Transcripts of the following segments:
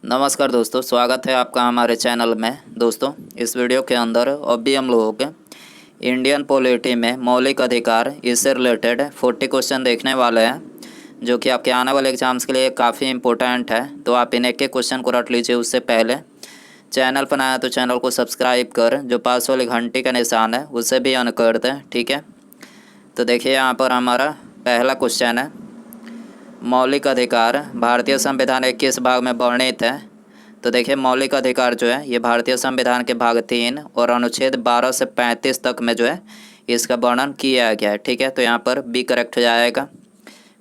नमस्कार दोस्तों, स्वागत है आपका हमारे चैनल में। दोस्तों, इस वीडियो के अंदर अभी हम लोगों के इंडियन पॉलिटी में मौलिक अधिकार इससे रिलेटेड 40 क्वेश्चन देखने वाले हैं, जो कि आपके आने वाले एग्जाम्स के लिए काफ़ी इंपॉर्टेंट है। तो आप इन एक एक क्वेश्चन को रट लीजिए। उससे पहले चैनल पर आया तो चैनल को सब्सक्राइब कर जो पास वाली घंटी का निशान है उसे भी ऑन कर दें, ठीक है। तो देखिए, यहाँ पर हमारा पहला क्वेश्चन है, मौलिक अधिकार भारतीय संविधान के किस भाग में वर्णित है। तो देखिए, मौलिक अधिकार जो है ये भारतीय संविधान के भाग 3 और अनुच्छेद 12 से 35 तक में जो है इसका वर्णन किया गया है, ठीक है। तो यहाँ पर बी करेक्ट हो जाएगा।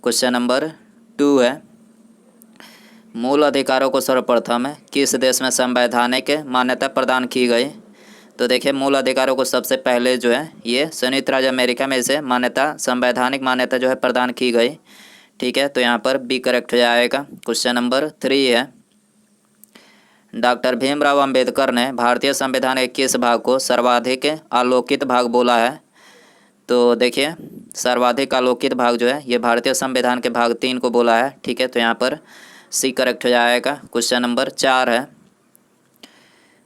क्वेश्चन नंबर 2 है, मूल अधिकारों को सर्वप्रथम किस देश में संवैधानिक मान्यता प्रदान की गई। तो देखिए, मूल अधिकारों को सबसे पहले जो है ये संयुक्त राज्य अमेरिका में इसे संवैधानिक मान्यता जो है प्रदान की गई, ठीक है। तो यहाँ पर बी करेक्ट हो जाएगा। क्वेश्चन नंबर 3 है, डॉक्टर भीमराव अंबेडकर ने भारतीय संविधान के किस भाग को सर्वाधिक आलोकित भाग बोला है। तो देखिए, सर्वाधिक आलोकित भाग जो है ये भारतीय संविधान के भाग 3 को बोला है, ठीक है। तो यहाँ पर सी करेक्ट हो जाएगा। क्वेश्चन नंबर 4 है,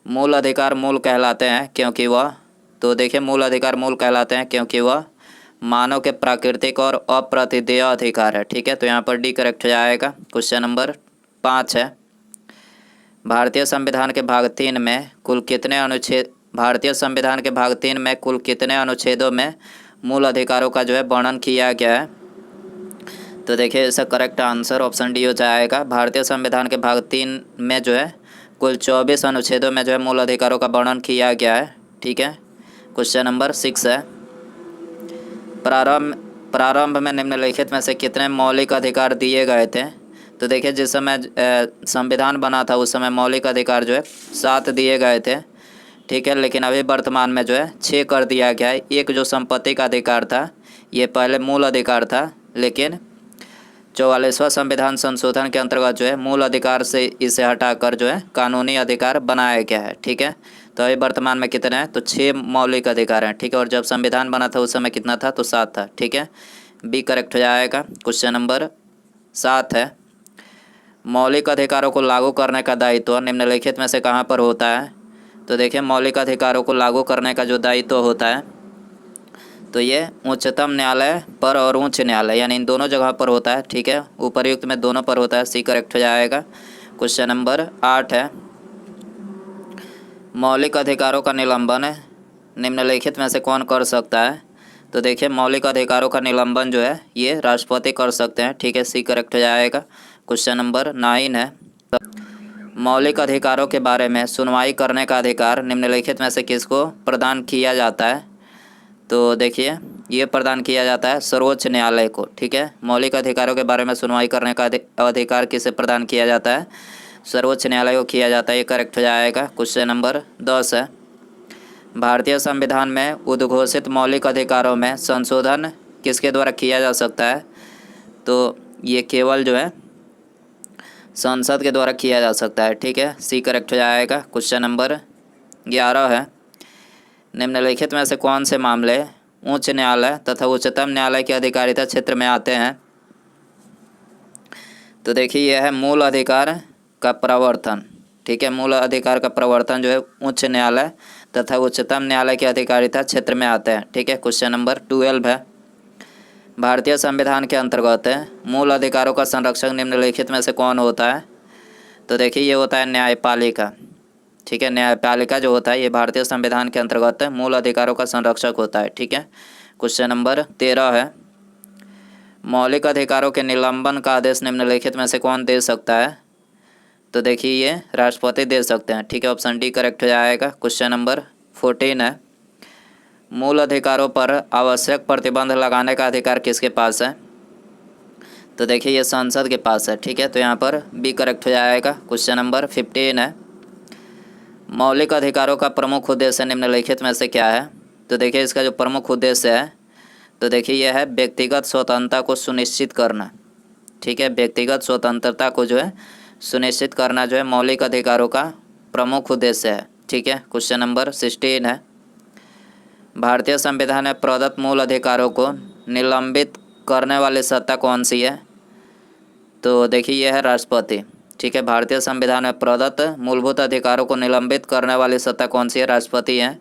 मूल अधिकार मूल कहलाते हैं क्योंकि वह। तो देखिए, मूल अधिकार मूल कहलाते हैं क्योंकि वह मानव के प्राकृतिक और अप्रतिदेय अधिकार है, ठीक है। तो यहाँ पर डी करेक्ट हो जाएगा। क्वेश्चन नंबर 5 है, भारतीय संविधान के भाग 3 में कुल कितने अनुच्छेद अनुच्छेदों में मूल अधिकारों का जो है वर्णन किया गया है। तो देखिए, इसका करेक्ट आंसर ऑप्शन डी हो जाएगा। भारतीय संविधान के भाग 3 में जो है कुल 24 अनुच्छेदों में जो है मूल अधिकारों का वर्णन किया गया है, ठीक है। क्वेश्चन नंबर 6 है, प्रारंभ में निम्नलिखित में से कितने मौलिक अधिकार दिए गए थे। तो देखिए, जिस समय संविधान बना था उस समय मौलिक अधिकार जो है 7 दिए गए थे, ठीक है। लेकिन अभी वर्तमान में जो है 6 कर दिया गया है। एक जो संपत्ति का अधिकार था ये पहले मूल अधिकार था, लेकिन 44वां संविधान संशोधन के अंतर्गत जो है मूल अधिकार से इसे हटाकर जो है कानूनी अधिकार बनाया गया है, ठीक है। तो अभी वर्तमान में कितने हैं, तो 6 मौलिक अधिकार हैं, ठीक है। और जब संविधान बना था उस समय कितना था, तो 7 था, ठीक है। बी करेक्ट हो जाएगा। क्वेश्चन नंबर 7 है, मौलिक अधिकारों को लागू करने का दायित्व निम्नलिखित में से कहाँ पर होता है। तो देखिए, मौलिक अधिकारों को लागू करने का जो दायित्व होता है तो ये उच्चतम न्यायालय पर और उच्च न्यायालय यानी इन दोनों जगह पर होता है, ठीक है। उपर्युक्त में दोनों पर होता है। सी करेक्ट हो जाएगा। क्वेश्चन नंबर 8 है, मौलिक अधिकारों का निलंबन निम्नलिखित में से कौन कर सकता है। तो देखिए, मौलिक अधिकारों का निलंबन जो है ये राष्ट्रपति कर सकते हैं, ठीक है। सी करेक्ट हो जाएगा। क्वेश्चन नंबर 9 है, मौलिक अधिकारों के बारे में सुनवाई करने का अधिकार निम्नलिखित में से किसको प्रदान किया जाता है। तो देखिए, ये प्रदान किया जाता है सर्वोच्च न्यायालय को, ठीक है। मौलिक अधिकारों के बारे में सुनवाई करने का अधिकार किसे प्रदान किया जाता है, सर्वोच्च न्यायालय को किया जाता है। ये करेक्ट हो जाएगा। क्वेश्चन नंबर 10 है, भारतीय संविधान में उद्घोषित मौलिक अधिकारों में संशोधन किसके द्वारा किया जा सकता है। तो ये केवल जो है संसद के द्वारा किया जा सकता है, ठीक है। सी करेक्ट हो जाएगा। क्वेश्चन नंबर 11 है, निम्नलिखित में से कौन से मामले उच्च न्यायालय तथा उच्चतम न्यायालय के अधिकारिता क्षेत्र में आते हैं। तो देखिए, यह है मूल अधिकार का प्रवर्तन, ठीक है। मूल अधिकार का प्रवर्तन जो है उच्च न्यायालय तथा उच्चतम न्यायालय के अधिकारिता क्षेत्र में आते हैं, ठीक है। क्वेश्चन नंबर 12 है, भारतीय संविधान के अंतर्गत मूल अधिकारों का संरक्षक निम्नलिखित में से कौन होता है। तो देखिए, ये होता है न्यायपालिका, ठीक है। न्यायपालिका जो होता है ये भारतीय संविधान के अंतर्गत मूल अधिकारों का संरक्षक होता है, ठीक है। क्वेश्चन नंबर 13 है, मौलिक अधिकारों के निलंबन का आदेश निम्नलिखित में से कौन दे सकता है। तो देखिए, ये राष्ट्रपति दे सकते हैं, ठीक है। ऑप्शन डी करेक्ट हो जाएगा। क्वेश्चन नंबर 14 है, मूल अधिकारों पर आवश्यक प्रतिबंध लगाने का अधिकार किसके पास है। तो देखिए, ये संसद के पास है, ठीक है। तो यहाँ पर बी करेक्ट हो जाएगा। क्वेश्चन नंबर 15 है, मौलिक अधिकारों का प्रमुख उद्देश्य निम्नलिखित में से क्या है। तो देखिए, इसका जो प्रमुख उद्देश्य है तो देखिए यह है व्यक्तिगत स्वतंत्रता को सुनिश्चित करना, ठीक है। व्यक्तिगत स्वतंत्रता को जो है सुनिश्चित करना जो है मौलिक अधिकारों का प्रमुख उद्देश्य है, ठीक है। क्वेश्चन नंबर 16 है, भारतीय संविधान में प्रदत्त मूल अधिकारों को निलंबित करने वाली सत्ता कौन सी है। तो देखिए, यह है राष्ट्रपति, ठीक है, भारतीय संविधान में प्रदत्त मूलभूत अधिकारों को निलंबित करने वाली सत्ता कौन सी है? राष्ट्रपति है।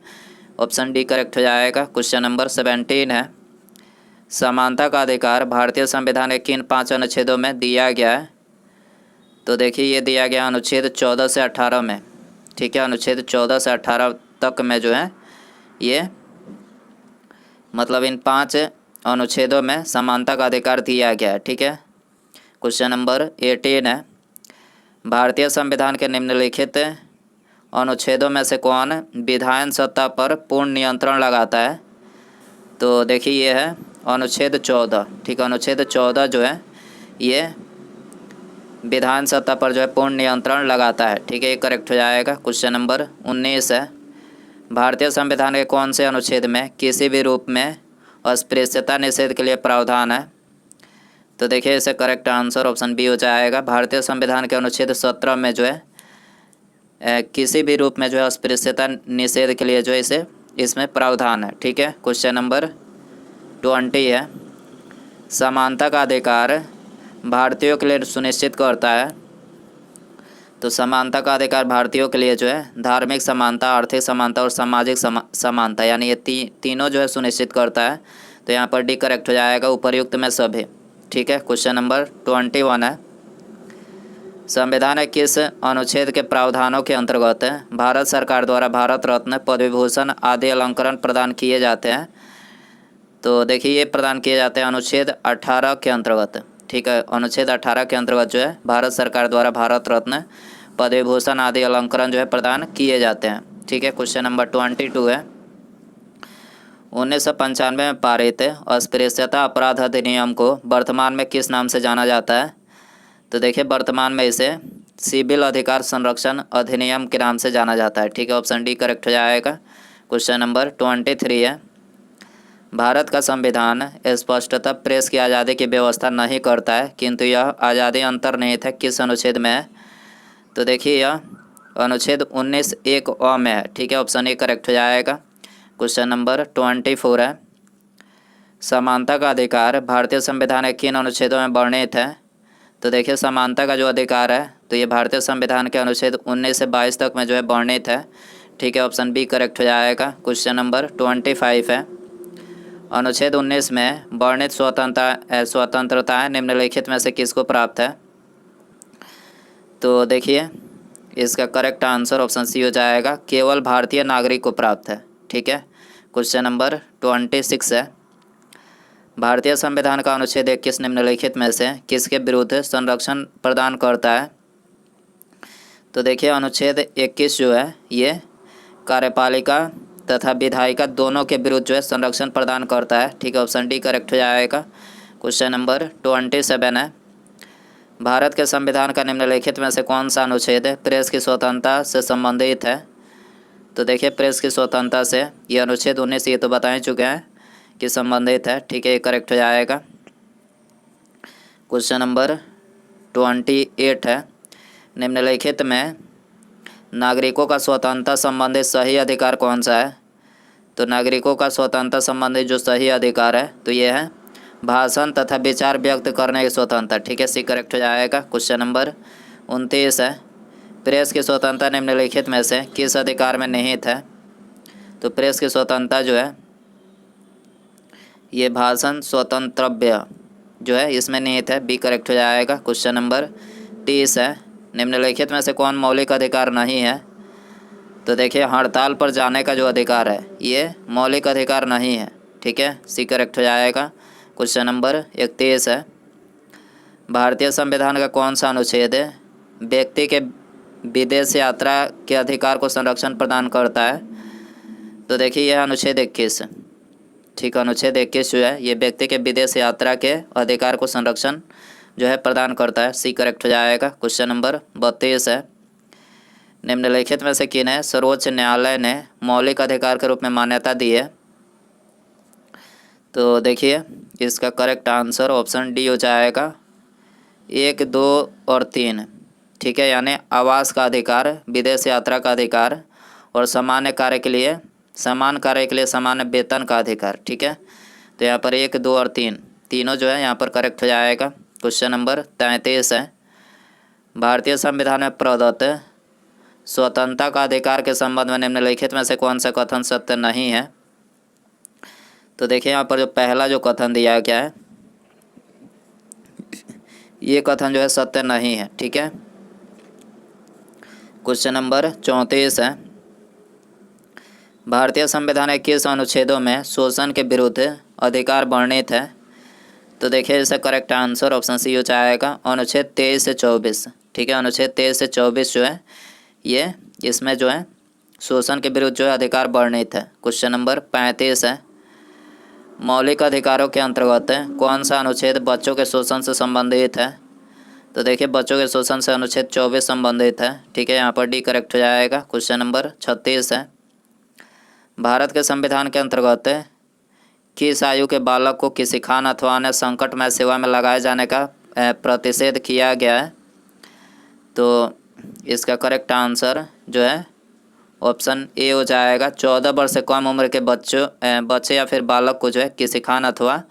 ऑप्शन डी करेक्ट हो जाएगा। क्वेश्चन नंबर 17 है, समानता का अधिकार भारतीय संविधान के किन 5 अनुच्छेदों में दिया गया है? तो देखिए ये दिया गया अनुच्छेद 14 से 18 में। ठीक है, अनुच्छेद 14 से 18 तक में जो है ये मतलब इन 5 अनुच्छेदों में समानता का अधिकार दिया गया है। ठीक है, क्वेश्चन नंबर 18 है, भारतीय संविधान के निम्नलिखित अनुच्छेदों में से कौन विधायन सत्ता पर पूर्ण नियंत्रण लगाता है? तो देखिए ये है अनुच्छेद 14। ठीक है, अनुच्छेद 14 जो है ये विधान सत्ता पर जो है पूर्ण नियंत्रण लगाता है। ठीक है, ये करेक्ट हो जाएगा। क्वेश्चन नंबर 19 है, भारतीय संविधान के कौन से अनुच्छेद में किसी भी रूप में अस्पृश्यता निषेध के लिए प्रावधान है? तो देखिए इसे करेक्ट आंसर ऑप्शन बी हो जाएगा। भारतीय संविधान के अनुच्छेद 17 में जो है किसी भी रूप में जो है अस्पृश्यता निषेध के लिए जो है इसमें प्रावधान है। ठीक है, क्वेश्चन नंबर 20 है, समानता का अधिकार भारतीयों के लिए सुनिश्चित करता है। तो समानता का अधिकार भारतीयों के लिए जो है धार्मिक समानता, आर्थिक समानता और सामाजिक समानता यानी ये तीनों जो है सुनिश्चित करता है। तो यहाँ पर डी करेक्ट हो जाएगा, उपर्युक्त में सभी। ठीक है, क्वेश्चन नंबर 21 है, संविधान के किस अनुच्छेद के प्रावधानों के अंतर्गत भारत सरकार द्वारा भारत रत्न, पद्म विभूषण आदि अलंकरण प्रदान किए जाते हैं? तो देखिए ये प्रदान किए जाते हैं अनुच्छेद 18 के अंतर्गत। ठीक है, अनुच्छेद 18 के अंतर्गत जो है भारत सरकार द्वारा भारत रत्न, पद्म विभूषण आदि अलंकरण जो है प्रदान किए जाते हैं। ठीक है, क्वेश्चन नंबर 22 है, 1995 में पारित अस्पृश्यता अपराध अधिनियम को वर्तमान में किस नाम से जाना जाता है? तो देखिए वर्तमान में इसे सिविल अधिकार संरक्षण अधिनियम के नाम से जाना जाता है। ठीक है, ऑप्शन डी करेक्ट हो जाएगा। क्वेश्चन नंबर 23 है, भारत का संविधान स्पष्टतः प्रेस की आज़ादी की व्यवस्था नहीं करता है, किंतु यह आज़ादी अंतर्निहित है किस अनुच्छेद में है? तो देखिए यह अनुच्छेद 19(1) में है। ठीक है, ऑप्शन ए करेक्ट हो जाएगा। क्वेश्चन नंबर 24 है, समानता का अधिकार भारतीय संविधान के किन अनुच्छेदों में वर्णित है? तो देखिए समानता का जो अधिकार है तो ये भारतीय संविधान के अनुच्छेद 19 से 22 तक में जो है वर्णित है। ठीक है, ऑप्शन बी करेक्ट हो जाएगा। क्वेश्चन नंबर 25 है, अनुच्छेद 19 में वर्णित स्वतंत्रताएं निम्नलिखित में से किसको प्राप्त है? तो देखिए इसका करेक्ट आंसर ऑप्शन सी हो जाएगा, केवल भारतीय नागरिक को प्राप्त है। ठीक है, क्वेश्चन नंबर 26 है, भारतीय संविधान का अनुच्छेद 21 निम्नलिखित में से किसके विरुद्ध संरक्षण प्रदान करता है? तो देखिए अनुच्छेद 21 जो है ये कार्यपालिका तथा विधायिका दोनों के विरुद्ध जो है संरक्षण प्रदान करता है। ठीक है, ऑप्शन डी करेक्ट हो जाएगा। क्वेश्चन नंबर 27 है, भारत के संविधान का निम्नलिखित में से कौन सा अनुच्छेद प्रेस की स्वतंत्रता से संबंधित है? तो देखिए प्रेस की स्वतंत्रता से ये अनुच्छेद 19 ये तो बता चुके हैं कि संबंधित है। ठीक है, ये करेक्ट हो जाएगा। क्वेश्चन नंबर 28 है, निम्नलिखित में नागरिकों का स्वतंत्रता संबंधित सही अधिकार कौन सा है? तो नागरिकों का स्वतंत्रता संबंधित जो सही अधिकार है तो ये है भाषण तथा विचार व्यक्त करने की स्वतंत्रता। ठीक है, सी करेक्ट हो जाएगा। क्वेश्चन नंबर 29 है, प्रेस की स्वतंत्रता निम्नलिखित में से किस अधिकार में निहित है? तो प्रेस की स्वतंत्रता जो है ये भाषण स्वतंत्रव्य जो है इसमें निहित है, बी करेक्ट हो जाएगा। क्वेश्चन नंबर 30 है, निम्नलिखित में से कौन मौलिक अधिकार नहीं है? तो देखिए हड़ताल पर जाने का जो अधिकार है ये मौलिक अधिकार नहीं है। ठीक है, सी करेक्ट हो जाएगा। क्वेश्चन नंबर 31 है, भारतीय संविधान का कौन सा अनुच्छेद व्यक्ति के विदेश यात्रा के अधिकार को संरक्षण प्रदान करता है? तो देखिए यह अनुच्छेद 21। ठीक, अनुच्छेद 21 जो है ये व्यक्ति के विदेश यात्रा के अधिकार को संरक्षण जो है प्रदान करता है, सी करेक्ट हो जाएगा। क्वेश्चन नंबर 32 है, निम्नलिखित में से किन्हें सर्वोच्च न्यायालय ने मौलिक अधिकार के रूप में मान्यता दी है? तो देखिए इसका करेक्ट आंसर ऑप्शन डी हो जाएगा, 1, 2 और 3। ठीक है, यानी आवास का अधिकार, विदेश यात्रा का अधिकार और समान कार्य के लिए समान वेतन का अधिकार। ठीक है, तो यहाँ पर 1, 2 और 3 तीनों जो है यहाँ पर करेक्ट हो जाएगा। क्वेश्चन नंबर 33 है, भारतीय संविधान में प्रदत्त स्वतंत्रता का अधिकार के संबंध में निम्नलिखित में से कौन सा कथन सत्य नहीं है। तो देखिए यहाँ पर जो पहला जो कथन दिया है क्या है, ये कथन जो है सत्य नहीं है। ठीक है, क्वेश्चन नंबर 34 है, भारतीय संविधान के किस अनुच्छेदों में शोषण के विरुद्ध अधिकार वर्णित है। तो देखिए इसका करेक्ट आंसर ऑप्शन सी हो जाएगा अनुच्छेद 23 से 24। ठीक है, अनुच्छेद 23 से 24 जो है ये इसमें जो है शोषण के विरुद्ध जो है अधिकार वर्णित है। क्वेश्चन नंबर 35 है, मौलिक अधिकारों के अंतर्गत कौन सा अनुच्छेद बच्चों के शोषण से संबंधित है। तो देखिए बच्चों के शोषण से अनुच्छेद 24 संबंधित है। ठीक है, यहाँ पर डी करेक्ट हो जाएगा। क्वेश्चन नंबर 36 है, भारत के संविधान के अंतर्गत किस आयु के बालक को किसी खान अथवा अन्य संकटमय सेवा में लगाए जाने का प्रतिषेध किया गया है। तो इसका करेक्ट आंसर जो है ऑप्शन ए हो जाएगा। 14 वर्ष से कम उम्र के बच्चे या फिर बालक को जो है किसी खान अथवा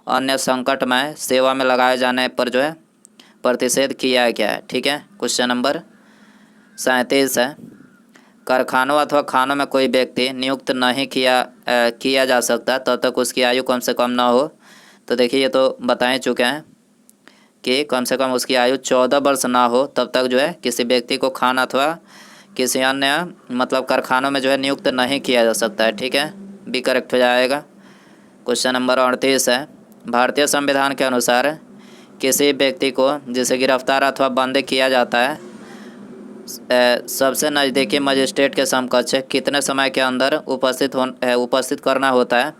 अन्य संकटमय सेवा में लगाए जाने पर जो है प्रतिषेध किया गया है। ठीक है, क्वेश्चन नंबर 37 है, कारखानों अथवा खानों में कोई व्यक्ति नियुक्त नहीं किया जा सकता तब तक उसकी आयु कम से कम ना हो। तो देखिए ये तो बता ही चुके हैं कि कम से कम उसकी आयु 14 वर्ष ना हो तब तक जो है किसी व्यक्ति को खान अथवा किसी अन्य मतलब कारखानों में जो है नियुक्त नहीं किया जा सकता है। ठीक है, बी करेक्ट हो जाएगा। क्वेश्चन नंबर 38 है, भारतीय संविधान के अनुसार किसी व्यक्ति को जिसे गिरफ्तार अथवा बंद किया जाता है सबसे नज़दीकी मजिस्ट्रेट के समकक्ष कितने समय के अंदर उपस्थित करना होता है।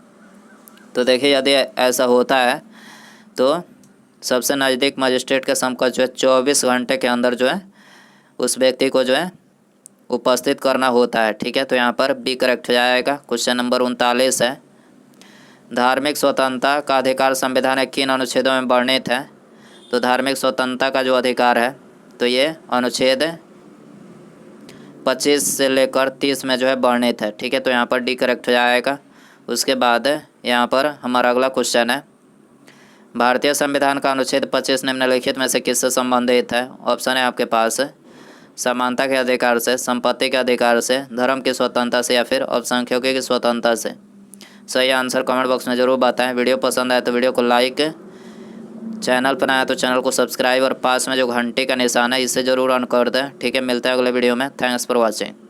तो देखिए यदि ऐसा होता है तो सबसे नज़दीक मजिस्ट्रेट के समकक्ष जो है 24 घंटे के अंदर जो है उस व्यक्ति को जो है उपस्थित करना होता है। ठीक है, तो यहाँ पर बी करेक्ट हो जाएगा। क्वेश्चन नंबर 39 है, धार्मिक स्वतंत्रता का अधिकार संविधान के किन अनुच्छेदों में वर्णित है। तो धार्मिक स्वतंत्रता का जो अधिकार है तो ये अनुच्छेद 25 से लेकर 30 में जो है वर्णित है। ठीक है, तो यहाँ पर डी करेक्ट हो जाएगा। उसके बाद यहाँ पर हमारा अगला क्वेश्चन है, भारतीय संविधान का अनुच्छेद 25 निम्नलिखित में से किससे संबंधित है। ऑप्शन है आपके पास समानता के अधिकार से, संपत्ति के अधिकार से, धर्म की स्वतंत्रता से या फिर अल्पसंख्यकों की स्वतंत्रता से। सही आंसर कमेंट बॉक्स में ज़रूर बताएं। वीडियो पसंद आए तो वीडियो को लाइक, चैनल पर आया तो चैनल को सब्सक्राइब और पास में जो घंटे का निशान है इसे ज़रूर ऑन कर दें। ठीक है, मिलते हैं अगले वीडियो में। Thanks for watching.